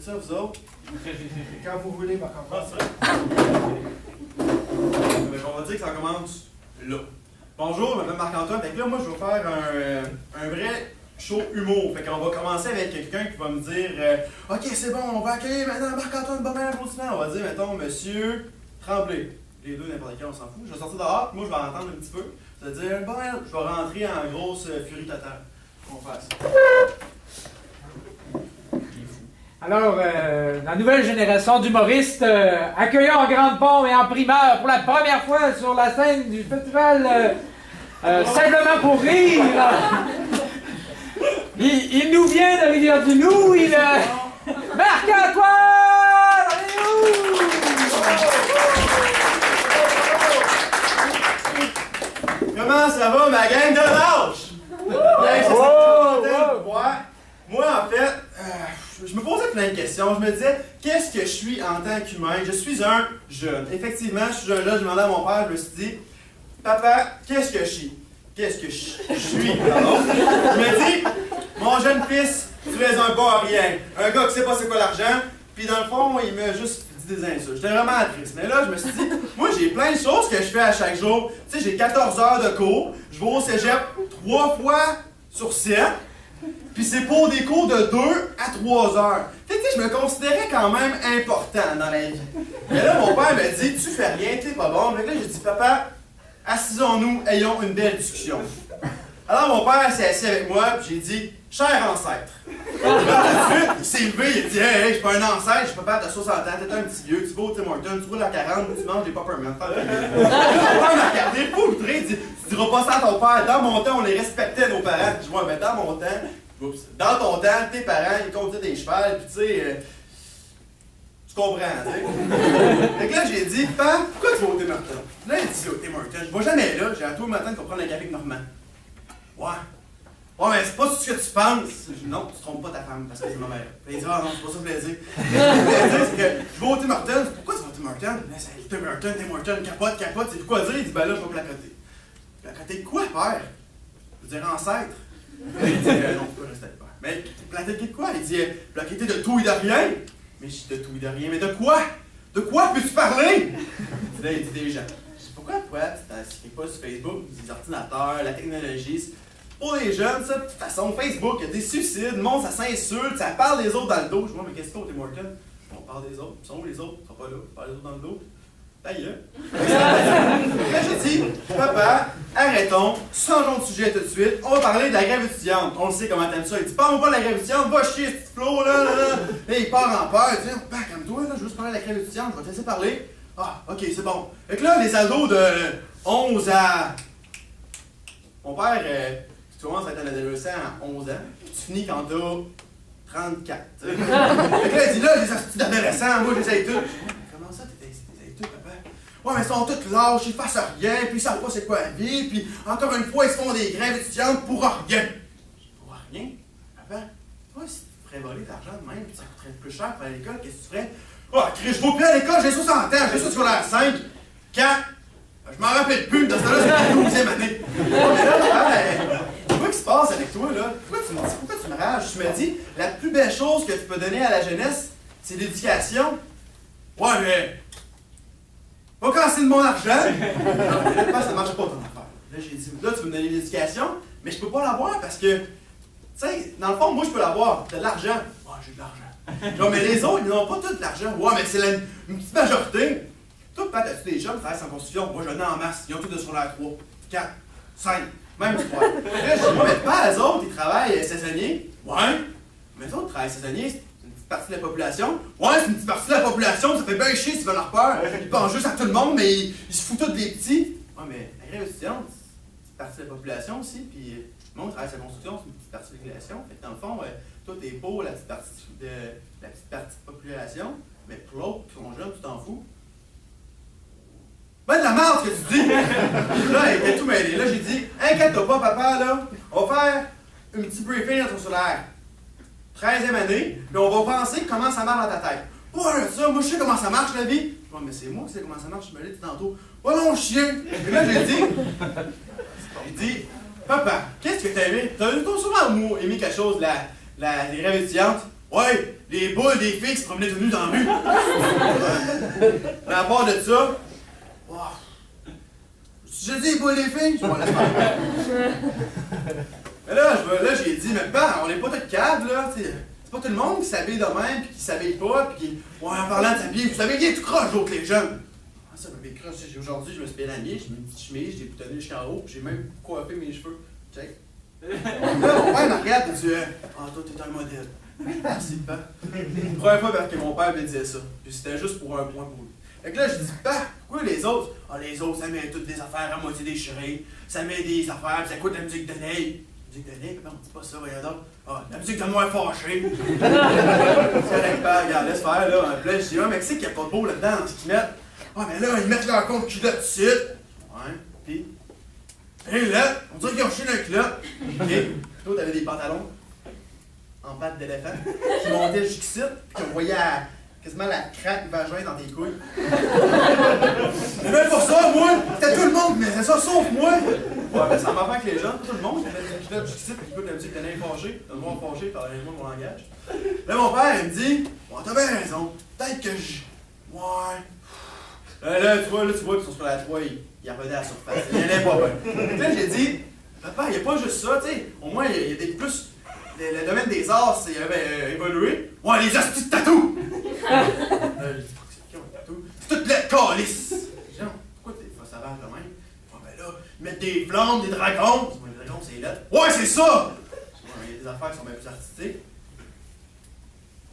ça, vous autres? Quand vous voulez, par contre. On va dire que ça commence là. Bonjour, je m'appelle Marc-Antoine. Fait que là, moi, je vais faire un vrai show humour. Fait qu'on va commencer avec quelqu'un qui va me dire OK, c'est bon, on va accueillir maintenant Marc-Antoine, bon applaudissement. On va dire, mettons, Monsieur Tremblay. Les deux, n'importe quel, on s'en fout. Je vais sortir dehors, moi, je vais entendre un petit peu. Je vais dire, bon, je vais rentrer en grosse furie totale. On va faire ça. Alors, la nouvelle génération d'humoristes accueillons en grande pompe et en primeur pour la première fois sur la scène du festival Simplement pour rire. Il nous vient de Rivière-du-Loup, Marc-Antoine! Comment ça va, ma gang de lâches? Moi, en fait, je me posais plein de questions. Je me disais, qu'est-ce que je suis en tant qu'humain? Je suis un jeune. Effectivement, je suis un jeune. Je demandais à mon père, je me suis dit, papa, qu'est-ce que je suis? Qu'est-ce que je suis? Pardon. Je me dis, mon jeune fils, tu es un bon à rien. Un gars qui sait pas c'est quoi l'argent. Puis dans le fond, il m'a juste dit des insultes. J'étais vraiment triste. Mais là, je me suis dit, moi, j'ai plein de choses que je fais à chaque jour. Tu sais, j'ai 14 heures de cours. Je vais au cégep 3 fois sur 7. Puis c'est pour des cours de 2 à 3 heures. Tu sais, je me considérais quand même important dans la vie. Mais là, mon père m'a dit, tu fais rien, t'es pas bon. Donc là, j'ai dit, papa, assisons-nous, ayons une belle discussion. Alors mon père s'est assis avec moi, puis j'ai dit, cher ancêtre. Là, tout de suite, il s'est levé, il a dit, hey, je suis pas un ancêtre, je suis papa de 60 ans, t'es un petit vieux, tu vas au Tim Hortons, tu roules à 40, tu manges des Peppermint. Mon père m'a regardé, poutré, il dit, tu diras pas ça à ton père, dans mon temps, on les respectait, nos parents. Je vois, mais dans mon temps, dans ton temps, tes parents, ils conduisaient des chevals, puis tu sais, tu comprends, tu sais. Fait que là, j'ai dit, papa, pourquoi tu vas au Tim Hortons? Là, il dit, au Tim Hortons, je vais jamais là, j'ai à tous les matins qu'on prendre un café avec Normand. Ouais. Ouais, mais c'est pas ce que tu penses. Je dis, non, tu trompes pas ta femme parce que c'est ma mère. Puis il dit, ah non, c'est pas ça que je voulais dire. Ce que je voulais dire, c'est que je vais au Tim Hortons. Pourquoi tu vas au Tim Hortons? Mais c'est Tim Hortons, capote, c'est quoi dire? Il dit, ben là, je vais placoter. Placoter de quoi, père? Je veux dire, ancêtre. Il dit, non, tu peux rester avec père. Mais placoter de quoi? Il dit, placoter de tout et de rien. Mais je dis, de tout et de rien. Mais de quoi? De quoi peux-tu parler? Là, il dit des gens. Je dis, pourquoi toi, tu n'écris pas sur Facebook, des ordinateurs, la technologie? Pour les jeunes, ça, de toute façon, Facebook, il y a des suicides, le monde, ça s'insulte, ça parle des autres dans le dos. Je dis, mais qu'est-ce que c'est, Tim Hortons? On parle des autres. Ils sont où les autres? Ils sont pas là. On parle des autres dans le dos. Ta gueule. Là, j'ai dit, papa, arrêtons, changeons de sujet tout de suite. On va parler de la grève étudiante. On le sait comment t'aimes ça. Il dit, parle-moi pas de la grève étudiante, va chier, ce petit Flo, là. Là, il part en peur. Il dit, calme-toi, là, je veux juste parler de la grève étudiante, je vais te laisser parler. Ah, ok, c'est bon. Fait que là, les ados de 11 à. Mon père, tu commences à être un adolescent à 11 ans, tu finis quand t'as 34. Fait que là, il dit là, les astuces d'adolescents, moi, j'essaye tout. Comment ça, t'essayes tout, papa? Ouais, mais ils sont tous lâches, ils fassent rien, puis ils savent pas c'est quoi la vie, puis encore une fois, ils se font des grèves étudiantes pour rien. Pour rien? Papa, toi, si tu ferais voler de l'argent de même, ça coûterait plus cher pour aller à l'école, qu'est-ce que tu ferais? Oh, Chris, je vais plus à l'école, j'ai 60 ans, j'ai ça sur l'air 5. Quand? Je m'en rappelle plus, dans ce temps-là, c'est la 12e année. Mais là, qu'est-ce qui se passe avec toi, là? Pourquoi tu me rages? Tu me dis, la plus belle chose que tu peux donner à la jeunesse, c'est l'éducation. Ouais, mais. Pas casser de mon argent. Non, ça marche pas ton affaire. Là, j'ai dit, là, tu veux me donner l'éducation, mais je peux pas l'avoir parce que, tu sais, dans le fond, moi, je peux l'avoir. T'as de l'argent. Ouais, j'ai de l'argent. Genre, mais les autres, ils n'ont pas tout de l'argent. Ouais, mais c'est une petite majorité. Toi, Pat, as-tu des jeunes qui travaillent sans construction? Moi, j'en ai en masse. Ils ont tous de sur l'air 3, 4, 5, même 3. Là, je dis, moi, mais pas les autres, ils travaillent saisonniers. Ouais. Mais les autres travaillent saisonniers, c'est une petite partie de la population. Ouais, c'est une petite partie de la population, ça fait bien chier s'ils veulent leur peur. Ils pensent juste à tout le monde, mais ils se foutent tous des petits. Ouais, mais la grève étudiante, c'est une petite partie de la population aussi. Puis, le monde travaille sa construction, c'est une petite partie de la population. Fait que dans le fond, toi, t'es pour la petite partie de population, mais pour l'autre, qui sont jeunes, tu t'en fous. Ben de la merde ce que tu dis! Là, il était tout mêlé. Là, j'ai dit, inquiète-toi pas, papa, là, on va faire un petit briefing dans ton solaire. 13e année, puis on va penser comment ça marche dans ta tête. Ouais, ça, moi je sais comment ça marche la vie. Ouais, mais c'est moi qui sais comment ça marche, je me l'ai dit tantôt. Oh non, chien! Et là, j'ai dit, papa, qu'est-ce que t'as aimé? T'as sûrement aimé quelque chose, les rêves étudiantes? Ouais, les boules des filles qui se promenaient tout nues dans la rue. Mais à part de ça, wow. Je dis les boules des filles, je m'en laisse faire. Mais là, j'ai dit, mais ben, on n'est pas tous câbles, là, tu sais. C'est pas tout le monde qui s'habille de même, puis qui s'habille pas, puis qui. Ouais, en parlant de s'habiller, vous savez, il est tout croche d'autres les jeunes. Ah, ça me croche. Aujourd'hui, je me suis bien habillé, j'ai mis une petite chemise, j'ai boutonné jusqu'en haut, puis j'ai même coiffé mes cheveux. Check. Là, mon père me regarde et dit, ah, toi, t'es un modèle. Merci, papa. La première fois que mon père me disait ça. Puis c'était juste pour un point pour lui. Fait que là, je dis, papa, pourquoi les autres? Ah, les autres, ça met toutes des affaires à moitié déchirées, ça met des affaires, puis ça coûte la musique de Ney. La musique de Ney, papa, on dit pas ça, voyons donc. Ah, la musique de moi fâché. C'est correct, papa, regarde, laisse faire, là. Puis là, je dis, ah, mais qui c'est qu'il n'y a pas de beau là-dedans, dans ce qu'ils mettent? Ah, mais là, ils mettent leur compte culotte ici. Ouais, puis. Et là, on dirait qu'ils ont chié dans le culotte. Ok. Toi, t'avais des pantalons en pattes d'éléphant qui montaient jusqu'ici, puis qu'on voyait quasiment la craque vagin dans tes couilles. Mais même pour ça, moi, c'était tout le monde qui mettait ça, sauf moi. Ouais, ben ça m'a fait que les gens, tout le monde qui met des culottes jusqu'ici, puis qui écoute la musique de Ney fâché, de moi fâché, pardonnez-moi de mon langage. Là, mon père, il me dit, bon, t'as bien raison, peut-être que je. Ouais. Là, tu vois, qu'ils sont sur la 3, ils revenaient à la surface. Il y en avait pas bien. Là, j'ai dit, papa, il n'y a pas juste ça, tu sais. Au moins, il y a des plus. Le domaine des arts, il avait évolué. Ouais, les hosties de tatou! J'ai dit, c'est qui un tatou? C'est toute la calice! J'ai dit, pourquoi t'es pas savant quand même? Ben là, mettre des flammes, des dragons. Les dragons, c'est lettre. Ouais, c'est ça! Il y a des affaires qui sont bien plus artistiques.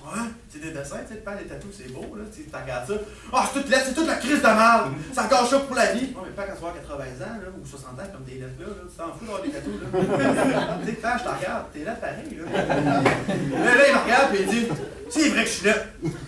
Ouais, c'est des dessins, tu sais, faire des tatous, c'est beau, là, tu regardes ça. Ah, c'est toute lettre, c'est toute la crise de merde! Ça gâche ça pour la vie! Ouais, mais pas quand tu vas avoir 80 ans, là, ou 60 ans, comme des lettres là, tu t'en fous d'avoir des tatous, là. Tu sais, je te regarde, t'es là pareil, là. Là, il me regarde, puis il dit, c'est vrai que je suis là.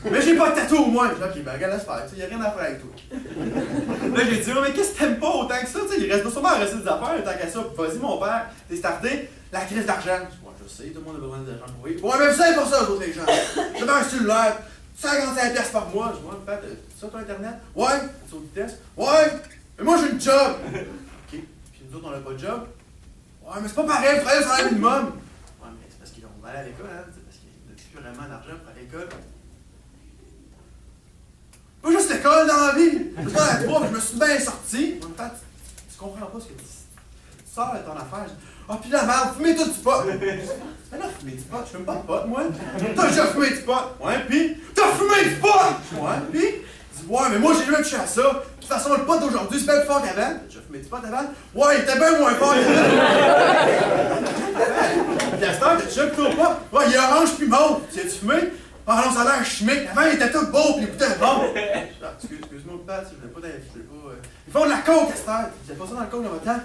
Mais j'ai pas de tatou au moins! Je dis, ok, ben, regarde, laisse faire, tu sais, y a rien à faire avec toi. Là, j'ai dit, oh, mais qu'est-ce que t'aimes pas autant que ça, tu sais, il reste sûrement à rester des affaires, tant qu'à ça. Vas-y, mon père, t'es starté, la crise d'argent. Je sais, tout le monde a besoin d'argent pour vivre. Ouais, mais vous savez pas ça, d'autres les gens. J'ai un cellulaire, 55$ par mois. Je vois, Pat, c'est ça ton internet? Ouais. C'est au vitesse? Ouais. Mais moi, j'ai une job. Ok. Puis nous autres, on n'a pas de job. Ouais, mais c'est pas pareil, vous travaillez sur un minimum. Ouais, mais c'est parce qu'ils vont aller à l'école, hein. C'est parce qu'il n'y a plus vraiment d'argent pour aller à l'école. Pas juste l'école dans la vie. Je suis dans la 3, mais je me suis bien sorti. En fait, tu comprends pas ce que tu sors de ton affaire. Ah, pis la merde, fumez tout du pot! Mais là, fumer du pot, je fume pas de pot, moi! T'as déjà fumé du pot! Ouais, pis? T'as fumé du pot! Ouais, pis? Dis, ouais, mais moi, j'ai jamais touché à ça! De toute façon, le pot d'aujourd'hui, c'est bien plus fort qu'avant! T'as déjà fumé du pot avant? Ouais, il était bien moins fort qu'avant! Pis à cette heure, t'as déjà plutôt pas? Ouais, il est orange pis mauve! Tu as-tu fumé? Ah non, ça a l'air chimique! Avant, il était tout beau pis il goûtait bon! Ah, excuse-moi, Pat, je voulais pas Ils font de la coke à cette heure! Vous avez pas ça dans le coke dans votre temps?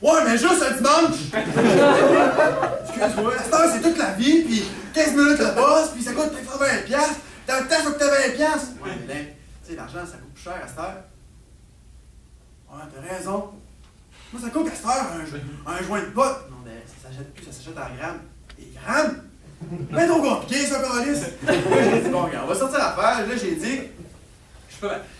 Ouais, mais juste un dimanche! Excuse-moi, cette heure, c'est toute la vie, puis 15 minutes le boss, puis ça coûte peut-être 20$. Dans le temps, ça coûtait 20$. Ouais, mais là, tu sais, l'argent, ça coûte plus cher à cette heure. Ouais, t'as raison. Moi, ça coûte à cette heure, un joint de pote. Non, mais ça s'achète plus, ça s'achète en grammes. Des grammes? Mais trop compliqué, ça, Carlis. J'ai dit, bon, regarde, on va sortir l'affaire. Là, j'ai dit,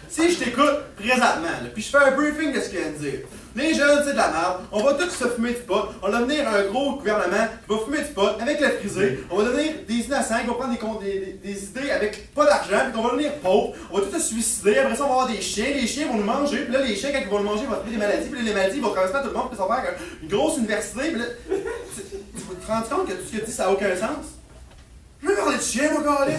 si je t'écoute présentement, là, puis je fais un briefing de ce qu'il vient de dire. Les jeunes, c'est de la merde, on va tous se fumer du pot, on va devenir un gros gouvernement qui va fumer du pot avec la frisée, on va devenir des innocents qui vont prendre des idées avec pas d'argent, puis on va devenir pauvres, on va tous se suicider, après ça on va avoir des chiens, les chiens vont nous manger, puis là les chiens quand ils vont nous manger, ils vont trouver des maladies, puis là, les maladies vont traverser tout le monde, puis ça va faire une grosse université, puis là, tu te rends compte que tout ce que tu dis ça n'a aucun sens? Je veux parler de chien, mon Carlis!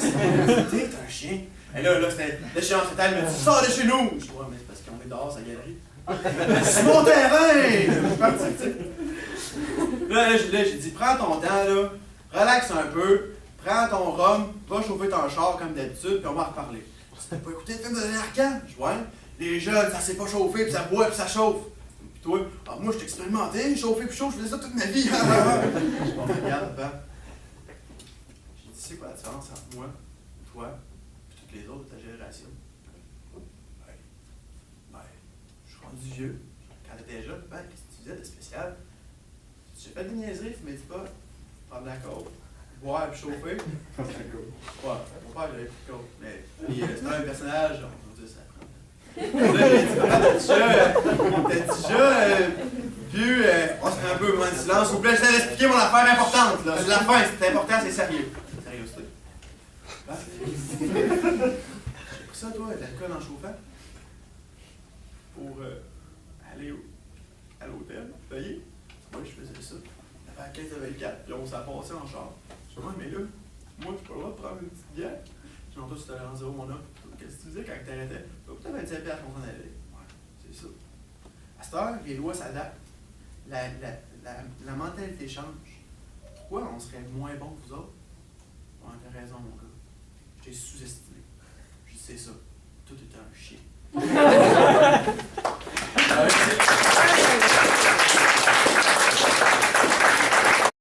T'es un chien! Et là, c'était le chien en il me dit, sors de chez nous! Je dis, ouais, mais c'est parce qu'on est dehors, sa galerie. C'est mon terrain! Je suis parti, tu sais. Là, j'ai dit, prends ton temps, là, relaxe un peu, prends ton rhum, va chauffer ton char comme d'habitude, puis on va en reparler. Je dis, t'as pas écouté le film de Larcan? Je dis, ouais. Les jeunes, ça s'est pas chauffé, puis ça boit, puis ça chauffe. Puis toi, ah, moi, je t'ai expérimenté, chauffer, puis chaud, je faisais ça toute ma vie. Bon, regarde, papa. J'ai dit, c'est quoi la différence entre moi, toi, et toutes les autres de ta génération? Du vieux, quand t'étais jeune, ben, qu'est-ce que tu faisais de spécial? J'ai fait des niaiseries, fumais du pot, prendre de la coke, boire et chauffer. Ouais, mon père j'avais plus de coke, mais c'était un personnage, on va dire ça. Là, j'ai dit, papa, t'as déjà vu, on se fait un peu moins de silence, s'il vous plaît, je t'ai expliqué mon affaire importante, là. C'est la fin, c'est important, c'est sérieux. Sérieuxité. Ah. J'ai pris ça, toi, de l'alcool en chauffant, pour aller à l'hôtel, payer. Moi, je faisais ça. À la caisse de 24, puis on s'est passé en char. Je dis, ouais, mais là, moi, j'ai pas le droit de prendre une petite bière. Genre, toi, tu t'allais en zéro, mon homme. Qu'est-ce que tu disais quand t'arrêtais? T'as 25 piastres qu'on s'en allait. Ouais, c'est ça. À cette heure, les lois s'adaptent. La mentalité change. Pourquoi on serait moins bon que vous autres? Ouais, t'as raison, mon gars. Je t'ai sous-estimé. Je sais ça. Tout était un chien.